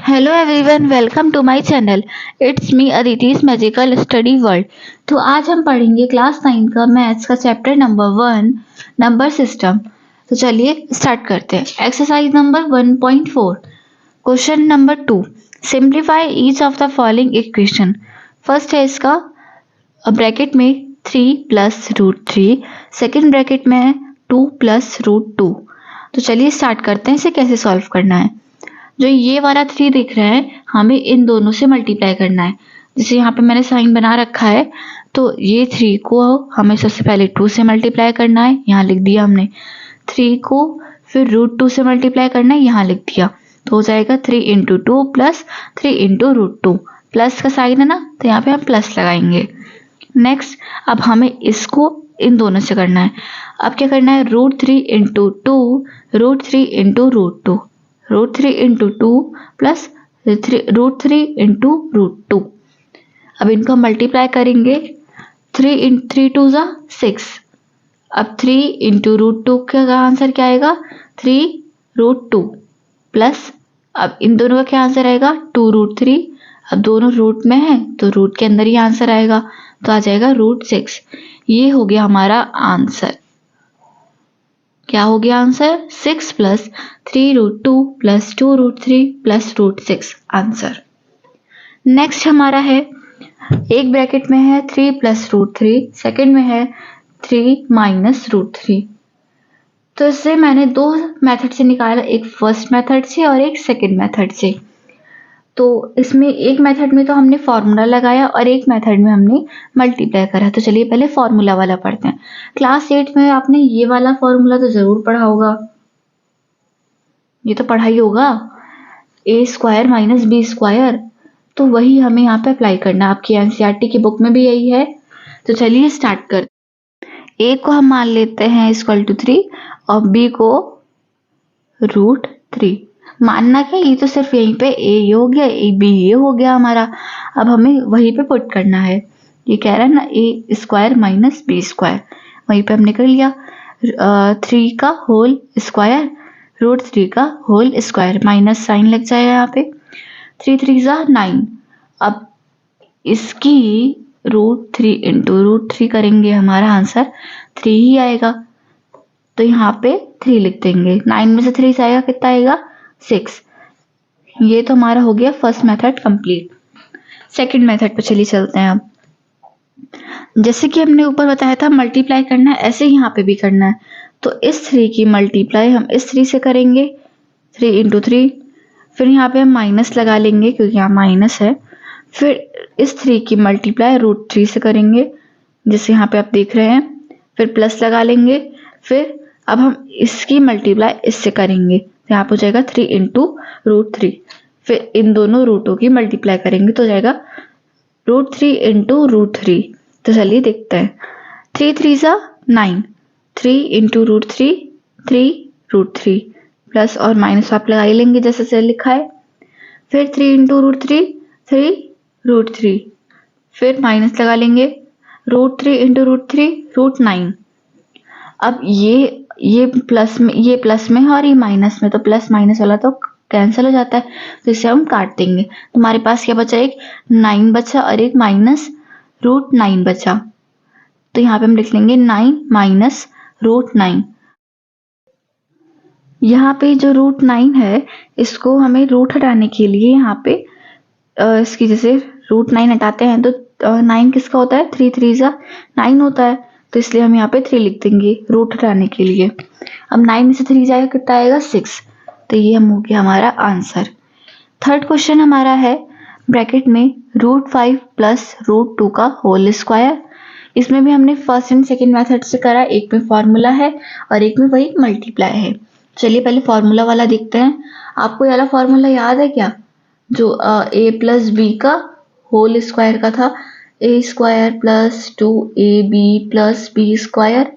Hello everyone, welcome to my channel. It's me Aditi's magical study world. तो आज हम पढ़ेंगे क्लास 9 का मैथ्स का चैप्टर नंबर 1 नंबर सिस्टम। तो चलिए स्टार्ट करते हैं। Exercise number 1.4 question number 2, simplify each of the following equation. First है इसका ब्रैकेट में 3 प्लस रूट 3, सेकेंड ब्रैकेट में है 2 प्लस रूट 2। तो चलिए स्टार्ट करते हैं इसे कैसे सॉल्व करना है। जो ये वाला 3 दिख रहा है, हमें इन दोनों से मल्टीप्लाई करना है। जैसे यहाँ पे मैंने साइन बना रखा है, तो ये 3 को हमें सबसे पहले 2 से मल्टीप्लाई करना है, यहाँ लिख दिया हमने। 3 को फिर रूट 2 से मल्टीप्लाई करना है, यहाँ लिख दिया। तो हो जाएगा 3 into 2 plus 3 into root 2। Plus का साइन है ना, तो यहाँ पे हम प्लस लगाएंगे। नेक्स्ट अब हमें इसको इन दोनों से करना है। अब क्या करना है, root 3 into 2, root 3 into root 2, root 3 into 2 plus root 3 into root 2। अब इनको हम मल्टीप्लाई करेंगे। 3 टू ज़ा 6। अब 3 इंटू रूट 2 का आंसर क्या आएगा, 3 रूट 2 प्लस अब इन दोनों का क्या आंसर आएगा, 2 रूट 3। अब दोनों रूट में है तो रूट के अंदर ही आंसर आएगा, तो आ जाएगा रूट 6। ये हो गया हमारा आंसर। क्या हो गया answer, 6 plus 3 root 2 plus 2 root 3 plus root 6 answer. Next हमारा है, एक ब्रैकेट में है 3 प्लस रूट 3, सेकेंड में है 3 माइनस रूट 3। तो इससे मैंने दो मेथड से निकाला, एक फर्स्ट मेथड से और एक सेकेंड मेथड से। तो इसमें एक मेथड में तो हमने फॉर्मूला लगाया और एक मेथड में हमने मल्टीप्लाई करा। तो चलिए पहले फॉर्मूला वाला पढ़ते हैं। क्लास 8 में आपने ये वाला फॉर्मूला तो जरूर पढ़ा होगा, ये तो पढ़ा ही होगा, ए स्क्वायर माइनस बी स्क्वायर। तो वही हमें यहाँ पे अप्लाई करना है, आपकी एनसीईआरटी की बुक में भी यही है। तो चलिए स्टार्ट करते। ए को हम मान लेते हैं इक्वल टू 3 और बी को रूट 3। मानना क्या, ये तो सिर्फ यहीं पे ए हो गया, ए बी ये हो गया हमारा। अब हमें वहीं पे पुट करना है। ये कह रहा है ना ए स्क्वायर माइनस बी स्क्वायर, वहीं पे हमने कर लिया। 3 का होल स्क्वायर रूट 3 का होल स्क्वायर, माइनस साइन लग जाएगा यहाँ पे। 3 3 ज़ा 9। अब इसकी रूट 3 इंटू रूट 3 करेंगे, हमारा आंसर 3 ही आएगा। तो यहाँ पे 3 लिख देंगे। 9 में से 3 आएगा, कितना आएगा, 6। ये तो हमारा हो गया first method complete. Second method पे चलिए चलते हैं। अब जैसे कि हमने ऊपर बताया था मल्टीप्लाई करना है, ऐसे ही यहाँ पे भी करना है। तो इस 3 की मल्टीप्लाई हम इस 3 से करेंगे, 3 इंटू 3। फिर यहाँ पे हम माइनस लगा लेंगे क्योंकि यहाँ माइनस है। फिर इस 3 की मल्टीप्लाई रूट 3 से करेंगे, जैसे यहाँ पे आप देख रहे हैं। फिर प्लस लगा लेंगे। फिर अब हम इसकी मल्टीप्लाई इससे करेंगे, तो यहाँ पे हो जाएगा 3 इंटू रूट 3। फिर इन दोनों रूटों की मल्टीप्लाई करेंगे तो जाएगा रूट 3 इंटू रूट 3। तो चलिए देखते हैं। 3 3 ज़ा 9, 3 इंटू रूट 3, 3 रूट 3 प्लस और माइनस आप लगा ही लेंगे जैसे से लिखा है। फिर 3 इंटू रूट 3, 3 रूट 3, फिर माइनस लगा लेंगे। Root 3 into root 3 root 9। अब ये प्लस में है और ये माइनस में, तो प्लस माइनस वाला तो कैंसिल हो जाता है, तो इसे हम काट देंगे। तो हमारे पास क्या बचा, एक 9 बचा और एक माइनस रूट 9 बचा। तो यहाँ पे हम लिख लेंगे 9 माइनस रूट 9। यहाँ पे जो रूट 9 है, इसको हमें रूट हटाने के लिए यहाँ पे इसकी जैसे रूट 9 हटाते हैं तो 9 किसका होता है, 3 3 ज़ा 9 होता है। तो इसलिए हम यहाँ पे 3 लिख देंगे रूट हटाने के लिए। अब 9 में से 3 जाएगा, कितना आएगा, 6। तो ये हम हो गया हमारा आंसर। थर्ड क्वेश्चन हमारा है ब्रैकेट में रूट 5 प्लस रूट 2 का होल स्क्वायर। इसमें भी हमने फर्स्ट एंड सेकेंड मेथड से करा, एक में फॉर्मूला है और एक में वही मल्टीप्लाई है। चलिए पहले फॉर्मूला वाला देखते हैं। आपको ये वाला फॉर्मूला याद है क्या, जो a प्लस बी का होल स्क्वायर का था, A square plus 2ab plus B square.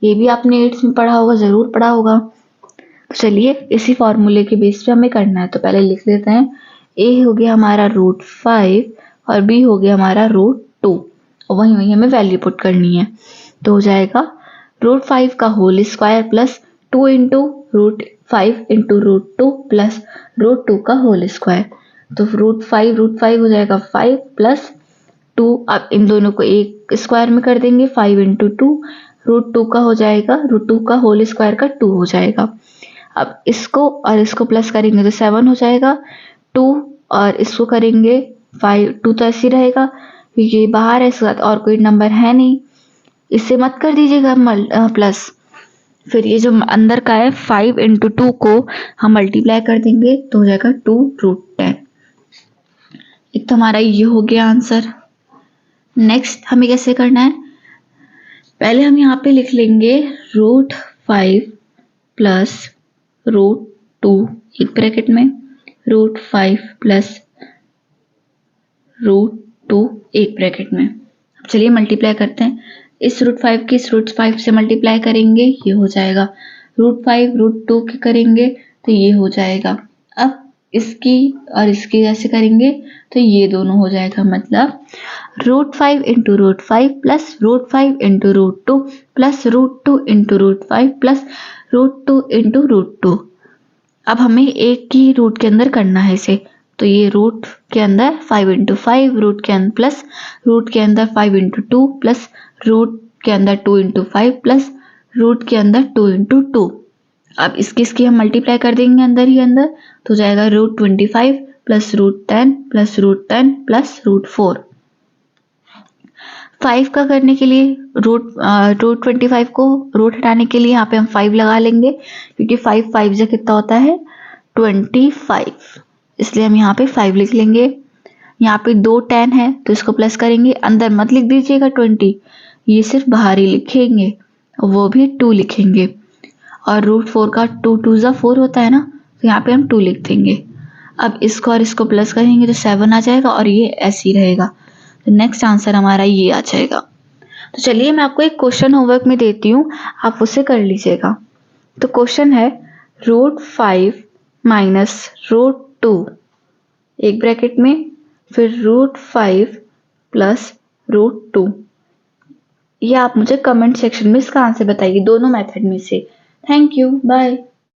ये भी आपने 8th में पढ़ा होगा, जरूर पढ़ा होगा। तो चलिए इसी फॉर्मूले के बेस पे हमें करना है। तो पहले लिख लेते हैं, a हो गया हमारा रूट 5 और b हो गया हमारा रूट 2, और वहीं हमें वैल्यू पुट करनी है। तो हो जाएगा रूट 5 का whole square plus 2 into root 5 into root 2 plus root 2 का होल स्क्वायर। तो रूट फाइव हो जाएगा 5 प्लस 2। अब इन दोनों को एक स्क्वायर में कर देंगे, 5 इंटू 2 रूट 2 का हो जाएगा, रूट 2 का होल स्क्वायर का 2 हो जाएगा। अब इसको और इसको प्लस करेंगे तो 7 हो जाएगा। 2 और इसको करेंगे 5, 2 तो ऐसे ही रहेगा क्योंकि ये बाहर है, इसके साथ और कोई नंबर है नहीं, इससे मत कर दीजिएगा प्लस। फिर ये जो अंदर का है 5 इंटू 2 को हम मल्टीप्लाई कर देंगे तो हो जाएगा 2 रूट 10। एक तो हमारा ये हो गया आंसर। नेक्स्ट हमें कैसे करना है, पहले हम यहाँ पे लिख लेंगे रूट 5 प्लस रूट 2 एक ब्रैकेट में, रूट 5 प्लस रूट 2 एक ब्रैकेट में। अब चलिए मल्टीप्लाई करते हैं, इस रूट 5 की इस रूट 5 से मल्टीप्लाई करेंगे, ये हो जाएगा। रूट 5 रूट 2 के करेंगे तो ये हो जाएगा। अब इसकी और इसकी जैसे करेंगे तो ये दोनों हो जाएगा, मतलब root 5 into root 5 plus root 5 into root 2 plus root 2 into root 5 plus root 2 into root 2। अब हमें एक ही रूट के अंदर करना है इसे, तो ये रूट के अंदर 5 इंटू 5 रूट के अंदर प्लस रूट के अंदर 5 इंटू 2 प्लस रूट के अंदर 2 इंटू 5 प्लस रूट के अंदर 2 इंटू 2। अब इसकी हम मल्टीप्लाई कर देंगे अंदर ही अंदर, तो जाएगा root 25 plus root 10 plus root 10 plus root 4। 5 का करने के लिए रूट 25 को रूट हटाने के लिए यहाँ पे हम 5 लगा लेंगे, क्योंकि 5 5 से कितना होता है 25, इसलिए हम यहाँ पे 5 लिख लेंगे। यहाँ पे 2 10 है तो इसको प्लस करेंगे, अंदर मत लिख दीजिएगा 20, ये सिर्फ बाहर ही लिखेंगे, वो भी 2 लिखेंगे। और रूट 4 का 2 2 जा 4 होता है ना, तो यहाँ पे हम 2 लिख देंगे। अब इसको और इसको प्लस करेंगे तो 7 आ जाएगा और ये ऐसे ही रहेगा, तो नेक्स्ट आंसर हमारा ये आ जाएगा। तो चलिए मैं आपको एक क्वेश्चन होमवर्क में देती हूँ, आप उसे कर लीजिएगा। तो क्वेश्चन है रूट 5 माइनस रूट 2 एक ब्रैकेट में, फिर रूट 5 प्लस रूट 2। ये आप मुझे कमेंट सेक्शन में इसका आंसर बताइए दोनों मेथड में से। Thank you, bye.